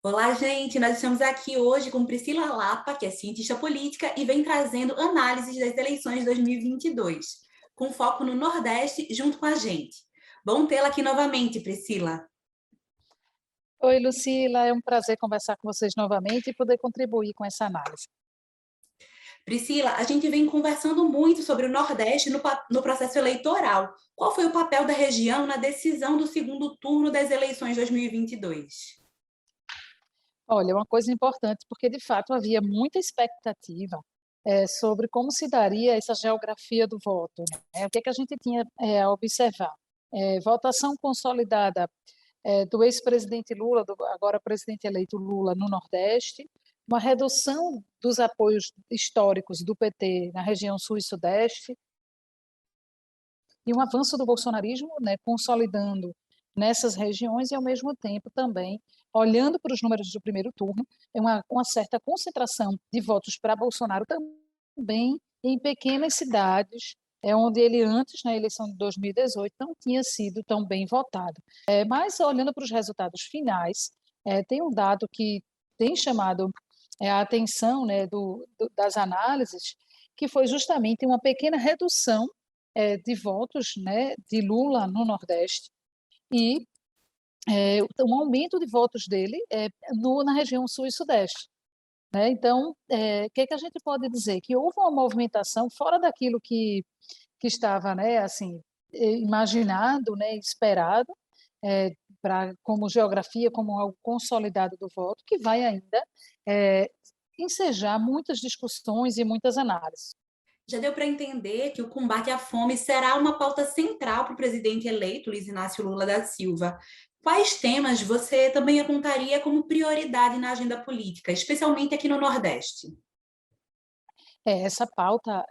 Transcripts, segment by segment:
Olá, gente! Nós estamos aqui hoje com Priscila Lapa, que é cientista política e vem trazendo análises das eleições de 2022, com foco no Nordeste, junto com a gente. Bom tê-la aqui novamente, Priscila. Oi, Lucila, é um prazer conversar com vocês novamente e poder contribuir com essa análise. Priscila, a gente vem conversando muito sobre o Nordeste no processo eleitoral. Qual foi o papel da região na decisão do segundo turno das eleições de 2022? Olha, uma coisa importante, porque de fato havia muita expectativa sobre como se daria essa geografia do voto, né? O que é que a gente tinha a observar? Votação consolidada do ex-presidente Lula, do agora presidente eleito Lula, no Nordeste, uma redução dos apoios históricos do PT na região Sul e Sudeste, e um avanço do bolsonarismo, né, consolidando nessas regiões e, ao mesmo tempo, também olhando para os números do primeiro turno, é uma certa concentração de votos para Bolsonaro também em pequenas cidades, onde ele antes, na eleição de 2018, não tinha sido tão bem votado. Mas, olhando para os resultados finais, tem um dado que tem chamado a atenção, né, das análises, que foi justamente uma pequena redução de votos, né, de Lula no Nordeste e um aumento de votos dele na região Sul e Sudeste. Né? Então, o que, que a gente pode dizer? Que houve uma movimentação fora daquilo que estava, né, assim, imaginado, né, esperado, como geografia, como algo consolidado do voto, que vai ainda ensejar muitas discussões e muitas análises. Já deu para entender que o combate à fome será uma pauta central para o presidente eleito, Luiz Inácio Lula da Silva. Quais temas você também apontaria como prioridade na agenda política, especialmente aqui no Nordeste? Essa pauta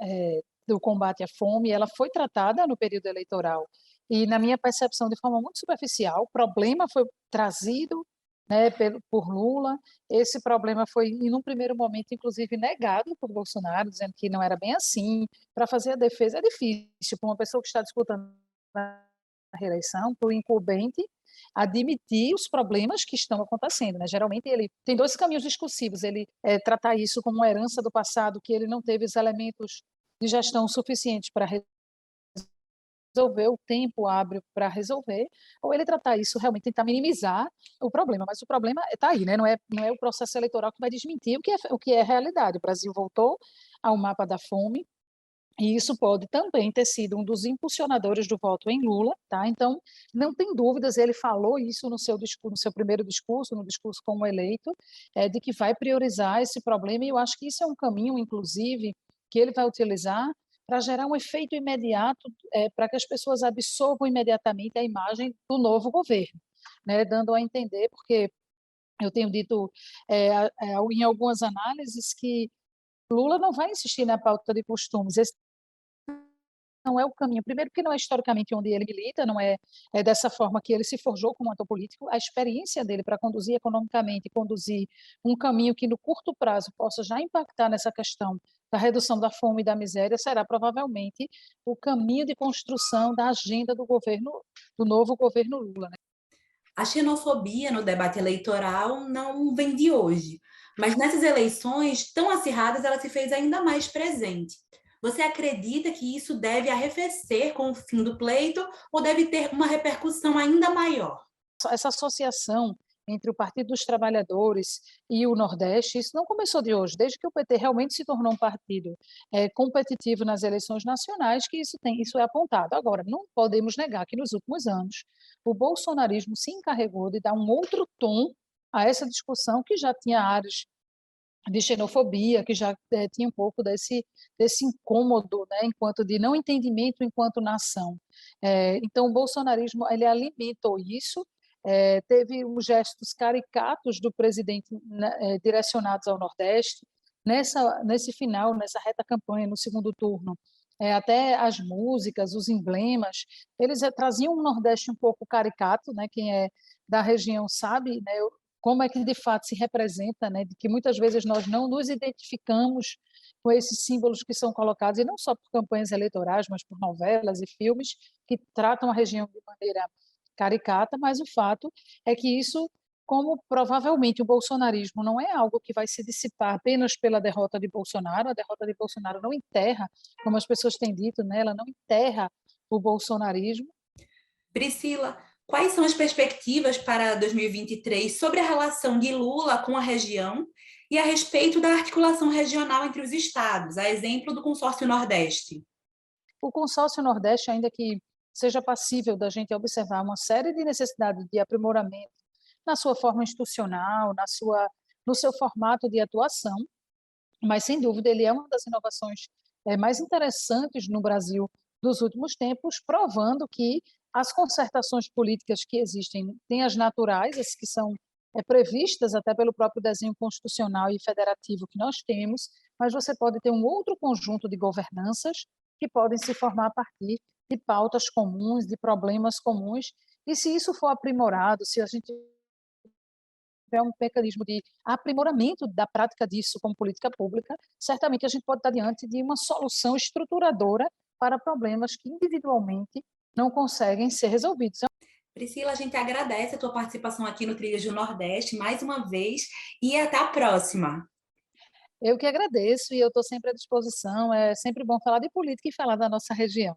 do combate à fome, ela foi tratada no período eleitoral e, na minha percepção, de forma muito superficial. O problema foi trazido, né, por Lula. Esse problema foi, em um primeiro momento, inclusive negado por Bolsonaro, dizendo que não era bem assim. Para fazer a defesa é difícil para uma pessoa que está disputando a reeleição, para o incumbente admitir os problemas que estão acontecendo, né? Geralmente ele tem dois caminhos discursivos: ele tratar isso como uma herança do passado, que ele não teve os elementos de gestão suficientes para resolver, o tempo hábil para resolver, ou ele tratar isso, realmente tentar minimizar o problema. Mas o problema está aí, né? Não é o processo eleitoral que vai desmentir o que é realidade. O Brasil voltou ao mapa da fome, e isso pode também ter sido um dos impulsionadores do voto em Lula, tá? Então, não tem dúvidas, ele falou isso no seu discurso, no seu primeiro discurso, no discurso como eleito, de que vai priorizar esse problema, e eu acho que isso é um caminho, inclusive, que ele vai utilizar para gerar um efeito imediato, para que as pessoas absorvam imediatamente a imagem do novo governo, né? Dando a entender, porque eu tenho dito em algumas análises que Lula não vai insistir na pauta de costumes. Esse não é o caminho. Primeiro, porque não é historicamente onde ele milita, não é dessa forma que ele se forjou como ator político. A experiência dele para conduzir economicamente, conduzir um caminho que no curto prazo possa já impactar nessa questão da redução da fome e da miséria, será provavelmente o caminho de construção da agenda do governo, do novo governo Lula, né? A xenofobia no debate eleitoral não vem de hoje, mas nessas eleições tão acirradas ela se fez ainda mais presente. Você acredita que isso deve arrefecer com o fim do pleito ou deve ter uma repercussão ainda maior? Essa associação entre o Partido dos Trabalhadores e o Nordeste, isso não começou de hoje, desde que o PT realmente se tornou um partido competitivo nas eleições nacionais, que isso é apontado. Agora, não podemos negar que nos últimos anos o bolsonarismo se encarregou de dar um outro tom a essa discussão, que já tinha áreas de xenofobia, que já tinha um pouco desse incômodo, né, enquanto de não entendimento enquanto nação. Então, o bolsonarismo, ele alimentou isso. Teve os gestos caricatos do presidente, né, direcionados ao Nordeste. Nesse final, nessa reta campanha, no segundo turno, até as músicas, os emblemas, eles traziam um Nordeste um pouco caricato, né? Quem é da região sabe, né, como é que de fato se representa, né, de que muitas vezes nós não nos identificamos com esses símbolos que são colocados, e não só por campanhas eleitorais, mas por novelas e filmes que tratam a região de maneira caricata, mas o fato é que isso como provavelmente o bolsonarismo não é algo que vai se dissipar apenas pela derrota de Bolsonaro, a derrota de Bolsonaro não enterra, como as pessoas têm dito, né, ela não enterra o bolsonarismo. Priscila, quais são as perspectivas para 2023 sobre a relação de Lula com a região e a respeito da articulação regional entre os estados, a exemplo do consórcio Nordeste? O consórcio Nordeste, ainda que seja passível da gente observar uma série de necessidades de aprimoramento na sua forma institucional, no seu formato de atuação, mas sem dúvida ele é uma das inovações mais interessantes no Brasil dos últimos tempos, provando que as concertações políticas que existem têm as naturais, as que são previstas até pelo próprio desenho constitucional e federativo que nós temos, mas você pode ter um outro conjunto de governanças que podem se formar a partir de pautas comuns, de problemas comuns, e se isso for aprimorado, se a gente tiver um mecanismo de aprimoramento da prática disso como política pública, certamente a gente pode estar diante de uma solução estruturadora para problemas que individualmente não conseguem ser resolvidos. Priscila, a gente agradece a tua participação aqui no Trilhas do Nordeste mais uma vez e até a próxima. Eu que agradeço e eu estou sempre à disposição. É sempre bom falar de política e falar da nossa região.